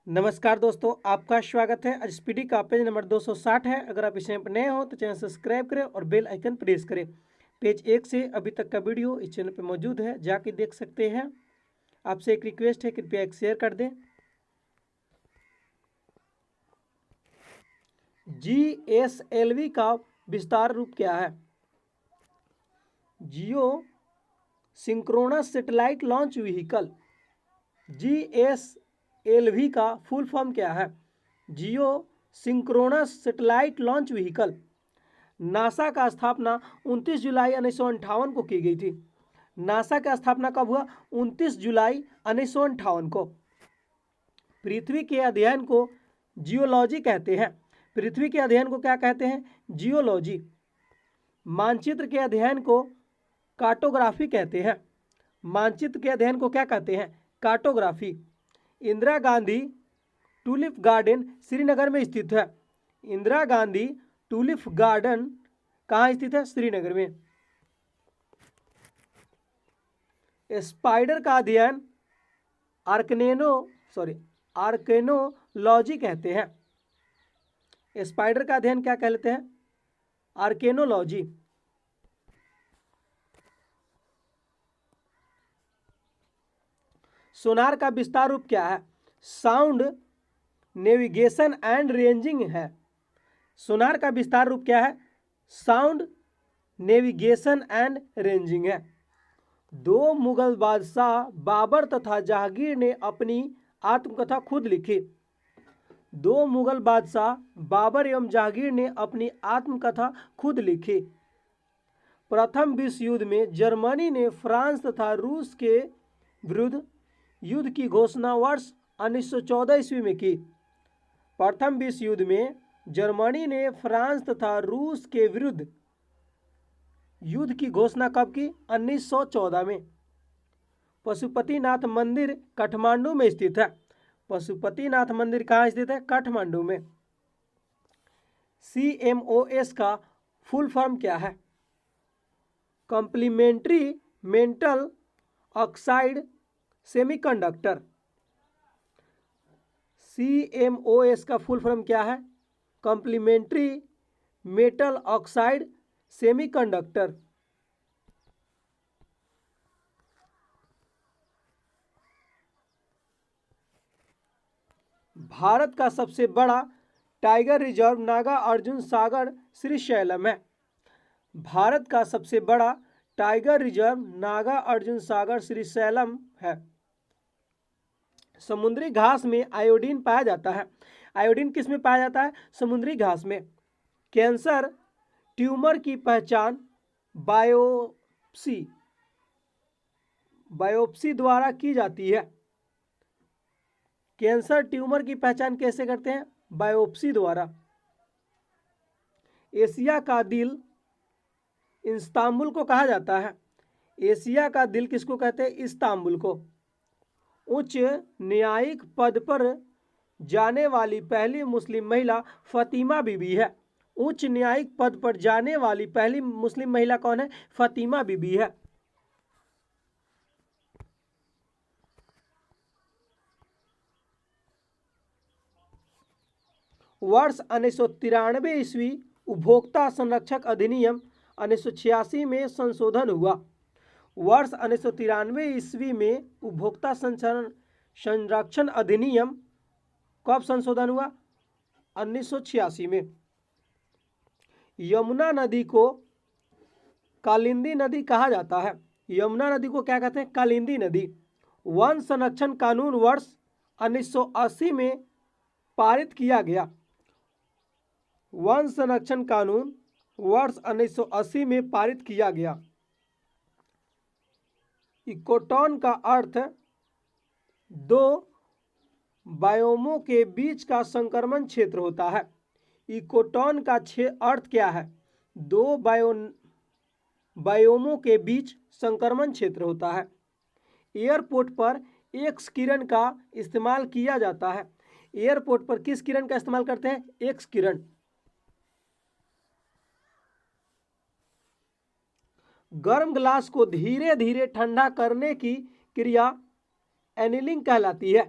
नमस्कार दोस्तों, आपका स्वागत है। एसपीडी का पेज नंबर 260 है। अगर आप इस चैनल पर नए हो तो चैनल सब्सक्राइब करें और बेल आइकन प्रेस करें। पेज 1 से अभी तक का वीडियो इस चैनल पर मौजूद है, जाके देख सकते हैं। आपसे एक रिक्वेस्ट है, कृपया एक शेयर कर दें। GSLV का विस्तार रूप क्या है? Geosynchronous satellite launch vehicle. GSLV का फुल फॉर्म क्या है? Geosynchronous satellite launch vehicle. NASA का स्थापना 29 जुलाई 1958 को की गई थी। नासा का स्थापना कब हुआ? 29 जुलाई 1958 को। पृथ्वी के अध्ययन को जियोलॉजी कहते हैं। पृथ्वी के अध्ययन को क्या कहते हैं? जियोलॉजी। मानचित्र के अध्ययन को कार्टोग्राफी कहते हैं। मानचित्र के अध्ययन को क्या कहते हैं? Cartography. Indira Gandhi tulip garden Srinagar में स्थित है। इंदिरा गांधी टूलिप गार्डन कहाँ स्थित है? श्रीनगर में। स्पाइडर का अध्ययन आर्केनोलॉजी कहते हैं। स्पाइडर का अध्ययन क्या कहते हैं? आर्केनोलॉजी। सोनार का विस्तार रूप क्या है? साउंड नेविगेशन एंड रेंजिंग है। सोनार का विस्तार रूप क्या है? साउंड नेविगेशन एंड रेंजिंग है। दो मुगल बादशाह बाबर तथा जहांगीर ने अपनी आत्मकथा खुद लिखी। दो मुगल बादशाह बाबर एवं जहांगीर ने अपनी आत्मकथा खुद लिखी। प्रथम विश्व युद्ध में जर्मनी ने फ्रांस तथा रूस के विरुद्ध युद्ध की घोषणा वर्ष 1914 ईस्वी में की। प्रथम विश्व युद्ध में जर्मनी ने फ्रांस तथा रूस के विरुद्ध युद्ध की घोषणा कब की? 1914 में। पशुपतिनाथ मंदिर काठमांडू में स्थित है। पशुपतिनाथ मंदिर कहाँ स्थित है? काठमांडू में। CMOS का फुल फॉर्म क्या है? Complementary metal oxide semiconductor. CMOS का फुल फॉर्म क्या है? Complementary metal oxide semiconductor. Bharat का सबसे बड़ा टाइगर रिजर्व नागा अर्जुन सागर श्रीशैलम है। भारत का सबसे बड़ा टाइगर रिजर्व नागा अर्जुन सागर श्रीशैलम है। समुद्री घास में आयोडीन पाया जाता है। आयोडीन किस में पाया जाता है? समुद्री घास में। कैंसर ट्यूमर की पहचान बायोप्सी द्वारा की जाती है। कैंसर ट्यूमर की पहचान कैसे करते हैं? बायोप्सी द्वारा। एशिया का दिल इस्तांबुल को कहा जाता है। एशिया का दिल किसको कहते हैं? इस्तांबुल को। उच्च न्यायिक पद पर जाने वाली पहली मुस्लिम महिला फातिमा बीबी है। उच्च न्यायिक पद पर जाने वाली पहली मुस्लिम महिला कौन है? फातिमा बीबी है। वर्ष 1993 ईस्वी उपभोक्ता संरक्षक अधिनियम 1986 में संशोधन हुआ। वर्ष 1993 ईस्वी में उपभोक्ता संरक्षण अधिनियम कब संशोधन हुआ? 1986 में। यमुना नदी को कालिंदी नदी कहा जाता है। यमुना नदी को क्या कहते हैं? कालिंदी नदी। वन संरक्षण कानून वर्ष 1980 में पारित किया गया। वन संरक्षण कानून वर्ष 1980 में पारित किया गया। इकोटॉन का अर्थ दो बायोमों के बीच का संक्रमण क्षेत्र होता है। इकोटॉन का अर्थ क्या है? दो बायोमों के बीच संक्रमण क्षेत्र होता है। एयरपोर्ट पर एक्स किरण का इस्तेमाल किया जाता है। एयरपोर्ट पर किस किरण का इस्तेमाल करते हैं? एक्स किरण। गर्म ग्लास को धीरे धीरे ठंडा करने की क्रिया एनीलिंग कहलाती है।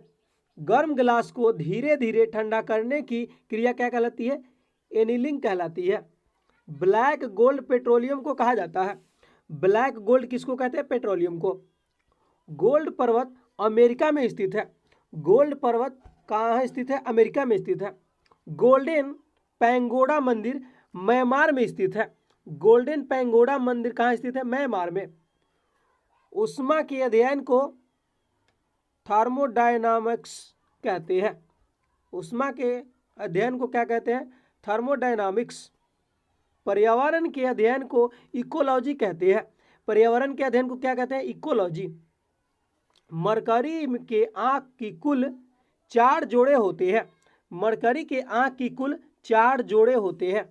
गर्म गिलास को धीरे धीरे ठंडा करने की क्रिया क्या कहलाती है? एनीलिंग कहलाती है। ब्लैक गोल्ड पेट्रोलियम को कहा जाता है। ब्लैक गोल्ड किसको कहते हैं? पेट्रोलियम को। गोल्ड पर्वत अमेरिका में स्थित है। गोल्ड पर्वत कहाँ स्थित है? अमेरिका में स्थित है। गोल्डन पैंगोडा मंदिर म्यांमार में स्थित है। गोल्डन पैंगोडा मंदिर कहाँ स्थित है? म्यांमार में। ऊष्मा के अध्ययन को थर्मोडायनामिक्स कहते हैं। ऊष्मा के अध्ययन को क्या कहते हैं? थर्मोडायनामिक्स। पर्यावरण के अध्ययन को इकोलॉजी कहते हैं। पर्यावरण के अध्ययन को क्या कहते हैं? इकोलॉजी। मरकरी के आंख की कुल 4 जोड़े होते हैं। मरकरी के आंख की कुल 4 जोड़े होते हैं।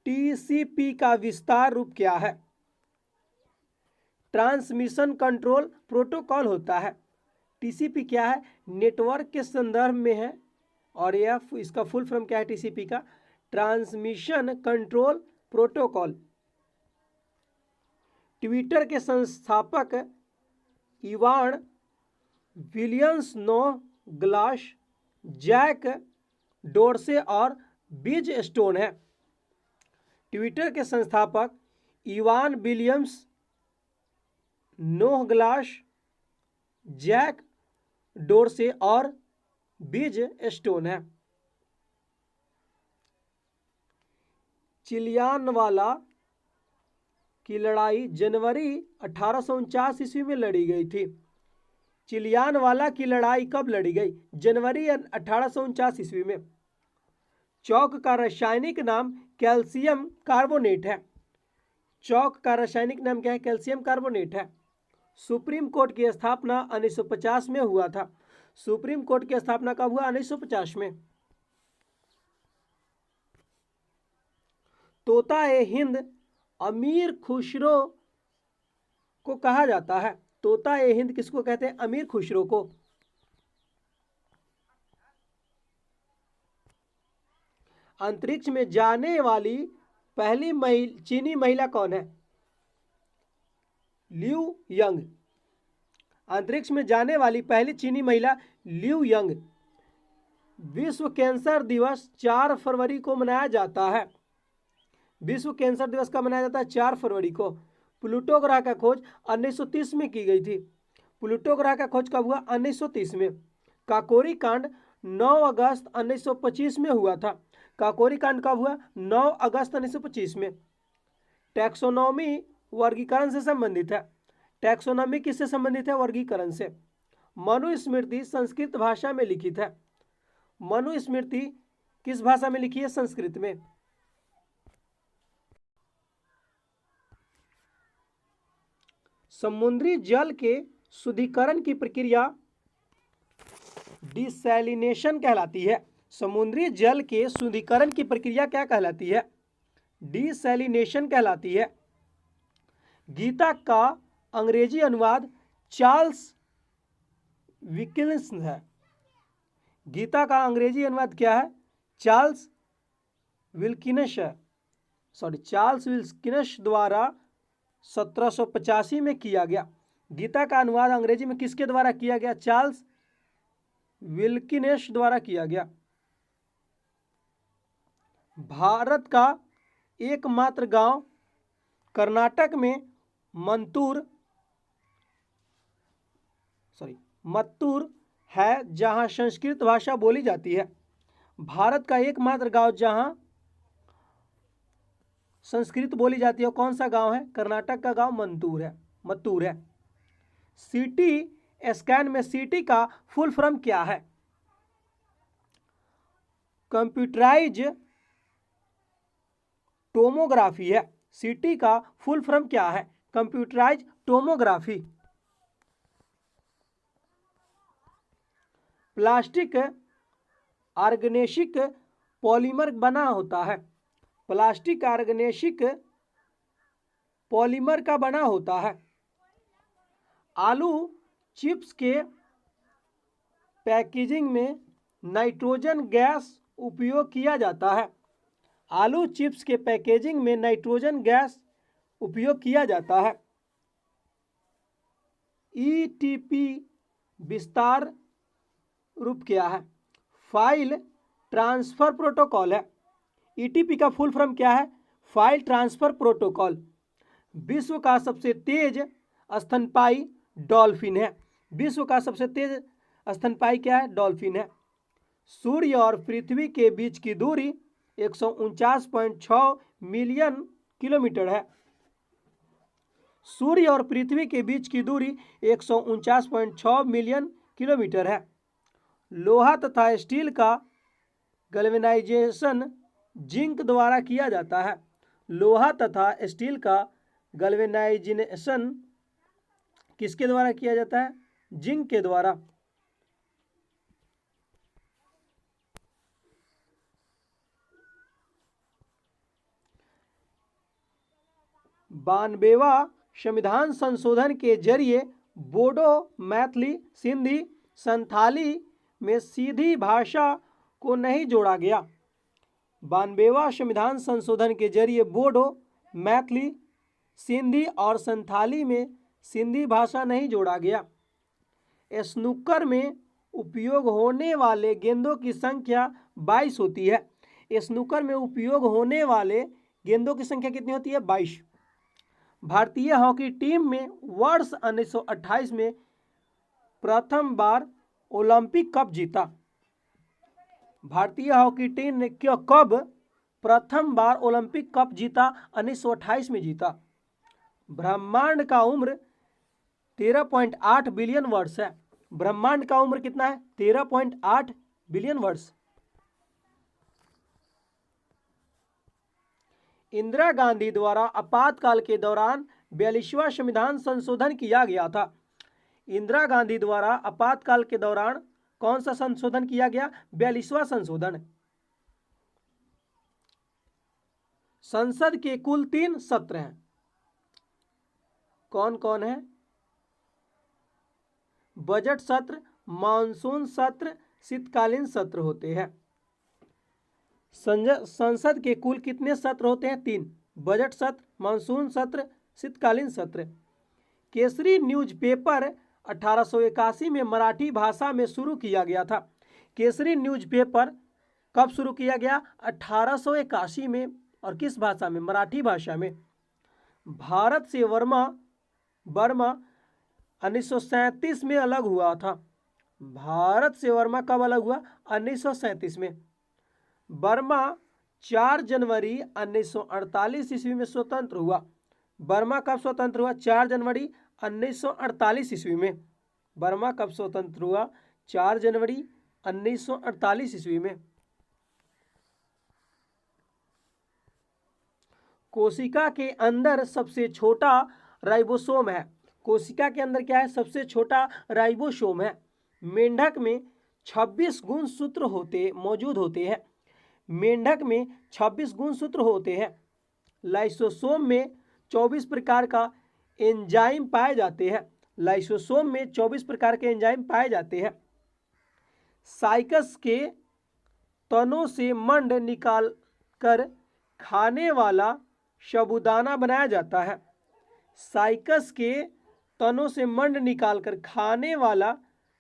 टीसीपी का विस्तार रूप क्या है? ट्रांसमिशन कंट्रोल प्रोटोकॉल होता है। टीसीपी क्या है? नेटवर्क के संदर्भ में है, और यह इसका फुल फॉर्म क्या है? टीसीपी का ट्रांसमिशन कंट्रोल प्रोटोकॉल। ट्विटर के संस्थापक Evan Williams, Noah Glass, Jack Dorsey और बिज स्टोन है। ट्विटर के संस्थापक Evan Williams, Noah Glass, Jack Dorsey और बिज स्टोन है। चिलियानवाला की लड़ाई जनवरी 1849 ईस्वी में लड़ी गई थी। चिलियानवाला की लड़ाई कब लड़ी गई? जनवरी 1849 ईस्वी में। चौक का रासायनिक नाम कैल्शियम कार्बोनेट है। चौक का रासायनिक नाम क्या है? कैल्शियम कार्बोनेट है। सुप्रीम कोर्ट की स्थापना 1950 में हुआ था। सुप्रीम कोर्ट की स्थापना कब हुआ? 1950 में। तोता ए हिंद अमीर खुसरो को कहा जाता है। तोता ए हिंद किसको कहते हैं? अमीर खुसरो को। अंतरिक्ष में जाने वाली पहली चीनी महिला कौन है? ल्यू यंग। अंतरिक्ष में जाने वाली पहली चीनी महिला ल्यू यंग। विश्व कैंसर दिवस 4 फरवरी को मनाया जाता है। विश्व कैंसर दिवस कब मनाया जाता है? 4 फरवरी को। प्लूटो ग्रह का खोज 1930 में की गई थी। प्लूटो ग्रह का खोज कब हुआ? 1930 में। काकोरी कांड 9 अगस्त 1925 में हुआ था। काकोरी कांड कब हुआ? 9 अगस्त 1925 में। टैक्सोनॉमी वर्गीकरण से संबंधित है। टैक्सोनॉमी किससे संबंधित है? वर्गीकरण से। मनुस्मृति संस्कृत भाषा में लिखित है। मनुस्मृति किस भाषा में लिखी है? संस्कृत में। समुद्री जल के शुद्धिकरण की प्रक्रिया डिसैलिनेशन कहलाती है। समुद्री जल के शुद्धिकरण की प्रक्रिया क्या कहलाती है? डिसैलिनेशन कहलाती है। गीता का अंग्रेजी अनुवाद चार्ल्स विल्किंस है। गीता का अंग्रेजी अनुवाद क्या है? चार्ल्स विल्किंस है। चार्ल्स विल्किंस द्वारा 1785 में किया गया। गीता का अनुवाद अंग्रेजी में किसके द्वारा किया गया? चार्ल्स विल्किंस द्वारा किया गया। भारत का एकमात्र गांव कर्नाटक में मत्तूर है, जहां संस्कृत भाषा बोली जाती है। भारत का एकमात्र गांव जहां संस्कृत बोली जाती है, कौन सा गांव है? कर्नाटक का गांव मत्तूर है। सीटी स्कैन में सीटी का फुल फॉर्म क्या है? कंप्यूटराइज टोमोग्राफी है। सीटी का फुल फॉर्म क्या है? Computerise tomography. Plastic organic polymer बना होता है। प्लास्टिक ऑर्गेनिक पॉलीमर का बना होता है। आलू चिप्स के पैकेजिंग में नाइट्रोजन गैस उपयोग किया जाता है। आलू चिप्स के पैकेजिंग में नाइट्रोजन गैस उपयोग किया जाता है। ईटीपी विस्तार रूप क्या है? फाइल ट्रांसफर प्रोटोकॉल है। ईटीपी का फुल फॉर्म क्या है? File transfer protocol. विश्व का सबसे तेज स्तनपायी डॉल्फिन है। विश्व का सबसे तेज स्तनपायी क्या है? डॉल्फिन है। सूर्य और पृथ्वी के बीच की दूरी 149.6 मिलियन किलोमीटर है। सूर्य और पृथ्वी के बीच की दूरी 149.6 मिलियन किलोमीटर है। लोहा तथा स्टील का गैल्वेनाइजेशन जिंक द्वारा किया जाता है। लोहा तथा स्टील का गैल्वेनाइजेशन किसके द्वारा किया जाता है? जिंक के द्वारा। बानवेवा संविधान संशोधन के जरिए बोडो, मैथिली, सिंधी, संथाली में सीधी भाषा को नहीं जोड़ा गया। 92वां संविधान संशोधन के जरिए बोडो, मैथिली, सिंधी और संथाली में सिंधी भाषा नहीं जोड़ा गया। स्नूकर में उपयोग होने वाले गेंदों की संख्या 22 होती है। स्नूकर में उपयोग होने वाले गेंदों की संख्या कितनी होती है? 22। भारतीय हॉकी टीम में वर्ष 1928 में प्रथम बार ओलंपिक कप जीता। भारतीय हॉकी टीम ने कब प्रथम बार ओलंपिक कप जीता? 1928 में जीता। ब्रह्मांड का उम्र 13.8 बिलियन वर्ष है। ब्रह्मांड का उम्र कितना है? 13.8 बिलियन वर्ष। इंदिरा गांधी द्वारा आपातकाल के दौरान 42वां संविधान संशोधन किया गया था। इंदिरा गांधी द्वारा आपातकाल के दौरान कौन सा संशोधन किया गया? 42वां संशोधन। संसद के कुल 3 सत्र हैं। कौन कौन है? बजट सत्र, मानसून सत्र, शीतकालीन सत्र होते हैं। संसद के कुल कितने सत्र होते हैं? 3। बजट सत्र, मानसून सत्र, शीतकालीन सत्र। केसरी न्यूज़पेपर 1881 में मराठी भाषा में शुरू किया गया था। केसरी न्यूज़पेपर कब शुरू किया गया? 1881 में। और किस भाषा में? मराठी भाषा में। भारत से बर्मा 1937 में अलग हुआ था। भारत से बर्मा कब अलग हुआ? 1937 में। बर्मा 4 जनवरी 1948 ईस्वी में स्वतंत्र हुआ। बर्मा कब स्वतंत्र हुआ? 4 जनवरी 1948 ईस्वी में। बर्मा कब स्वतंत्र हुआ? 4 जनवरी 1948 ईस्वी में। कोशिका के अंदर सबसे छोटा राइबोसोम है। कोशिका के अंदर क्या है? सबसे छोटा राइबोसोम है। मेंढक में 26 गुणसूत्र मौजूद होते हैं। मेंढक में 26 गुणसूत्र होते हैं। लाइसोसोम में 24 प्रकार का एंजाइम पाए जाते हैं। लाइसोसोम में 24 प्रकार के एंजाइम पाए जाते हैं। साइकस के तनों से मंड निकाल कर खाने वाला साबूदाना बनाया जाता है। साइकस के तनों से मंड निकालकर खाने वाला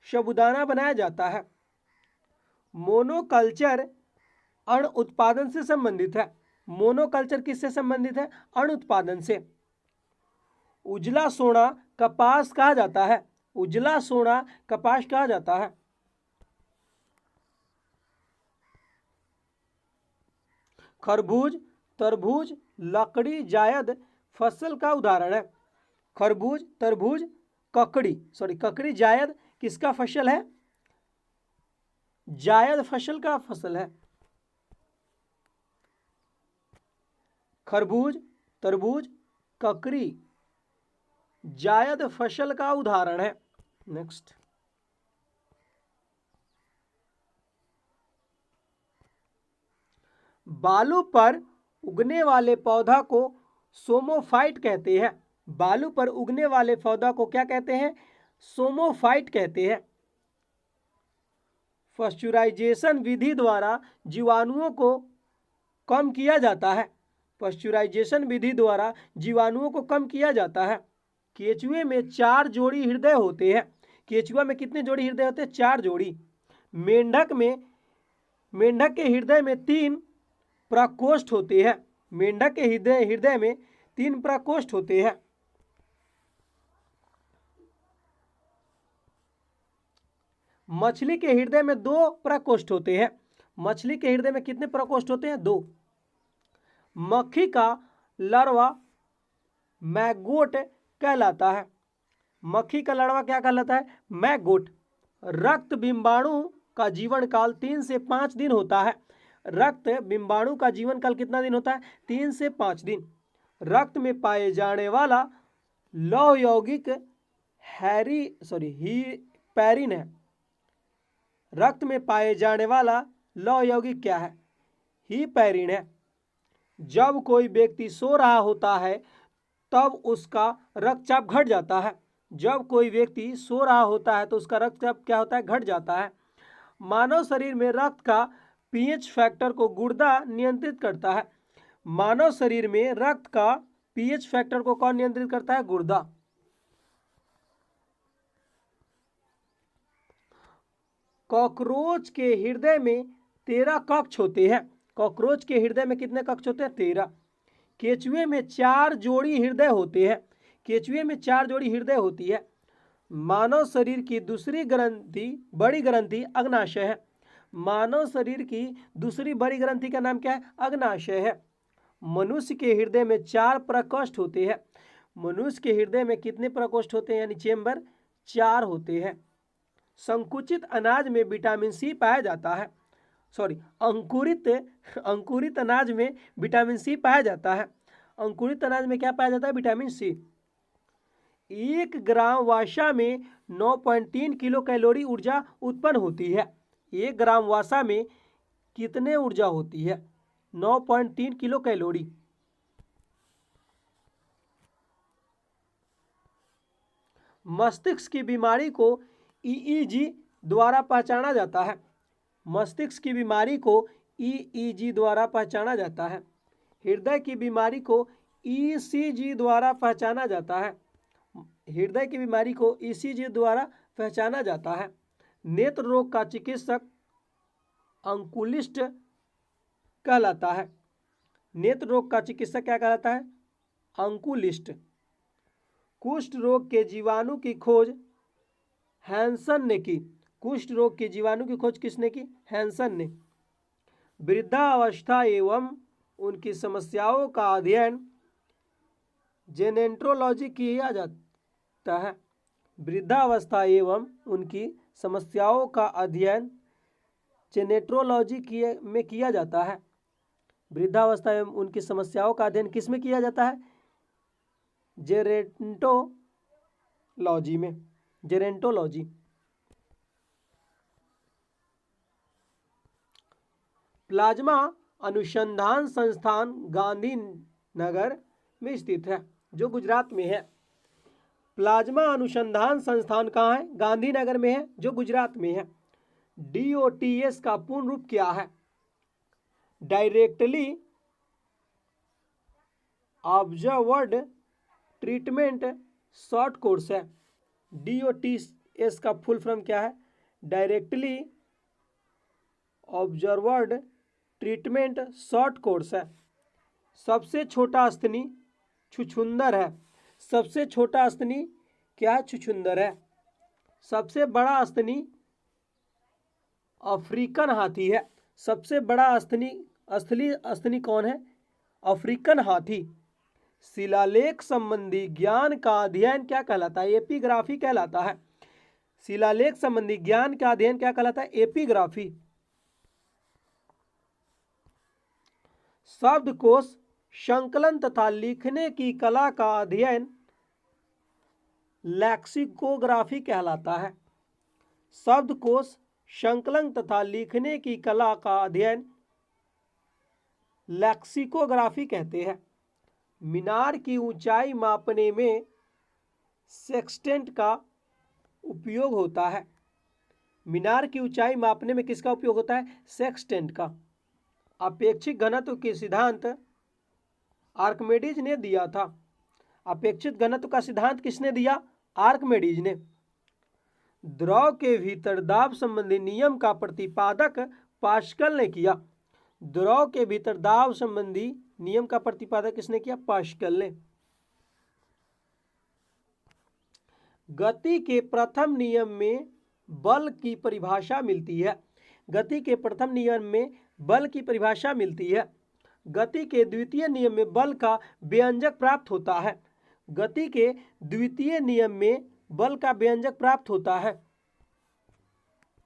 साबूदाना बनाया जाता है। मोनोकल्चर अण उत्पादन से संबंधित है। मोनोकल्चर किससे संबंधित है? अण उत्पादन से। उजला सोना कपास कहा जाता है। उजला सोना कपास कहा जाता है। खरबूज, तरबूज, लकड़ी, जायद फसल का उदाहरण है। खरबूज, तरबूज, ककड़ी, जायद किसका फसल है? जायद फसल का फसल है। खरबूज, तरबूज, ककड़ी, जायद फसल का उदाहरण है। नेक्स्ट, बालू पर उगने वाले पौधा को सोमोफाइट कहते हैं। बालू पर उगने वाले पौधा को क्या कहते हैं? सोमोफाइट कहते हैं। पाश्चुराइजेशन विधि द्वारा जीवाणुओं को कम किया जाता है। पाश्चुराइजेशन विधि द्वारा जीवाणुओं को कम किया जाता है। केचुए में 4 जोड़ी हृदय होते हैं। केचुआ में कितने जोड़ी हृदय होते हैं? 4 जोड़ी। मेंढक के हृदय में 3 प्रकोष्ठ होते हैं। मेंढक के हृदय में 3 प्रकोष्ठ होते हैं। मछली के हृदय में 2 प्रकोष्ठ होते हैं। मछली के हृदय में कितने प्रकोष्ठ होते हैं? 2। मक्खी का लार्वा मैगोट कहलाता है। मक्खी का लार्वा क्या कहलाता है? मैगोट। रक्त बिंबाणु का जीवन काल 3 से 5 दिन होता है। रक्त बिंबाणु का जीवन काल कितना दिन होता है? 3 से 5 दिन। रक्त में पाए जाने वाला लौह यौगिक हीपैरिन है। रक्त में पाए जाने वाला लौह यौगिक क्या है? हीपैरिन है। जब कोई व्यक्ति सो रहा होता है तब उसका रक्तचाप घट जाता है। जब कोई व्यक्ति सो रहा होता है तो उसका रक्तचाप क्या होता है? घट जाता है। मानव शरीर में रक्त का पीएच फैक्टर को गुर्दा नियंत्रित करता है। मानव शरीर में रक्त का पीएच फैक्टर को कौन नियंत्रित करता है? गुर्दा। कॉकरोच के हृदय में 13 कक्ष होते हैं। कॉकरोच के हृदय में कितने कक्ष होते हैं? 13। केचुए में 4 जोड़ी हृदय होते हैं। केचुए में 4 जोड़ी हृदय होती है। मानव शरीर की दूसरी बड़ी ग्रंथि अग्नाशय है। मानव शरीर की दूसरी बड़ी ग्रंथि का नाम क्या है? अग्नाशय है। मनुष्य के हृदय में 4 प्रकोष्ठ होते हैं। मनुष्य के हृदय में कितने प्रकोष्ठ होते हैं? यानी चेंबर 4 होते हैं। संकुचित अनाज में विटामिन सी पाया जाता है। अंकुरित अनाज में विटामिन सी पाया जाता है। अंकुरित अनाज में क्या पाया जाता है? Vitamin C. 1 ग्राम वसा में 9.3 किलो कैलोरी ऊर्जा उत्पन्न होती है। 1 ग्राम वसा में कितने ऊर्जा होती है? 9.3 किलो कैलोरी। मस्तिष्क की बीमारी को ईईजी द्वारा पहचाना जाता है। मस्तिष्क की बीमारी को ईईजी द्वारा पहचाना जाता है। हृदय की बीमारी को ईसीजी द्वारा पहचाना जाता है। हृदय की बीमारी को ईसीजी द्वारा पहचाना जाता है। नेत्र रोग का चिकित्सक अंकुलिस्ट कहलाता है। नेत्र रोग का चिकित्सक क्या कहलाता है? अंकुलिस्ट। कुष्ठ रोग के जीवाणु की खोज हैंसन ने की। कुष्ठ रोग के जीवाणु की खोज किसने की? हैंसन ने। वृद्धावस्था एवं उनकी समस्याओं का अध्ययन जेनेंट्रोलॉजी किया जाता है। वृद्धावस्था एवं उनकी समस्याओं का अध्ययन जेनेट्रोलॉजी में किया जाता है। वृद्धावस्था एवं उनकी समस्याओं का अध्ययन किस में किया जाता है? जेरेंटोलॉजी में। जेरेंटोलॉजी। प्लाज्मा अनुसंधान संस्थान गांधीनगर में स्थित है, जो गुजरात में है। प्लाज्मा अनुसंधान संस्थान कहाँ है? गांधीनगर में है, जो गुजरात में है। डीओटीएस का पूर्ण रूप क्या है? Directly observed treatment short course है। डीओटीएस का फुल फॉर्म क्या है? Directly observed treatment short course है। सबसे छोटा अस्थनि छुछुंदर है। सबसे छोटा अस्थनि क्या है? छुछुंदर है। सबसे बड़ा अस्थनि अफ्रीकन हाथी है। सबसे बड़ा असली अस्थनि कौन है? अफ्रीकन हाथी। शिलालेख संबंधी ज्ञान का अध्ययन क्या कहलाता है? एपिग्राफी कहलाता है। शिलालेख संबंधी ज्ञान का अध्ययन क्या कहलाता है? एपिग्राफी। शब्दकोश संकलन तथा लिखने की कला का अध्ययन लैक्सिकोग्राफी कहलाता है। शब्दकोश संकलन तथा लिखने की कला का अध्ययन लैक्सिकोग्राफी कहते हैं। मीनार की ऊंचाई मापने में सेक्सटेंट का उपयोग होता है। मीनार की ऊंचाई मापने में किसका उपयोग होता है? सेक्सटेंट का। अपेक्षिक घनत्व के सिद्धांत आर्किमिडीज ने दिया था। अपेक्षित घनत्व का सिद्धांत किसने दिया? आर्किमिडीज ने। द्रव के भीतर दाब संबंधी नियम का प्रतिपादक पास्कल ने किया। द्रव के भीतर दाब संबंधी नियम का प्रतिपादक किसने किया? पास्कल ने। गति के प्रथम नियम में बल की परिभाषा मिलती है। गति के प्रथम नियम में बल की परिभाषा मिलती है। गति के द्वितीय नियम में बल का व्यंजक प्राप्त होता है। गति के द्वितीय नियम में बल का व्यंजक प्राप्त होता है।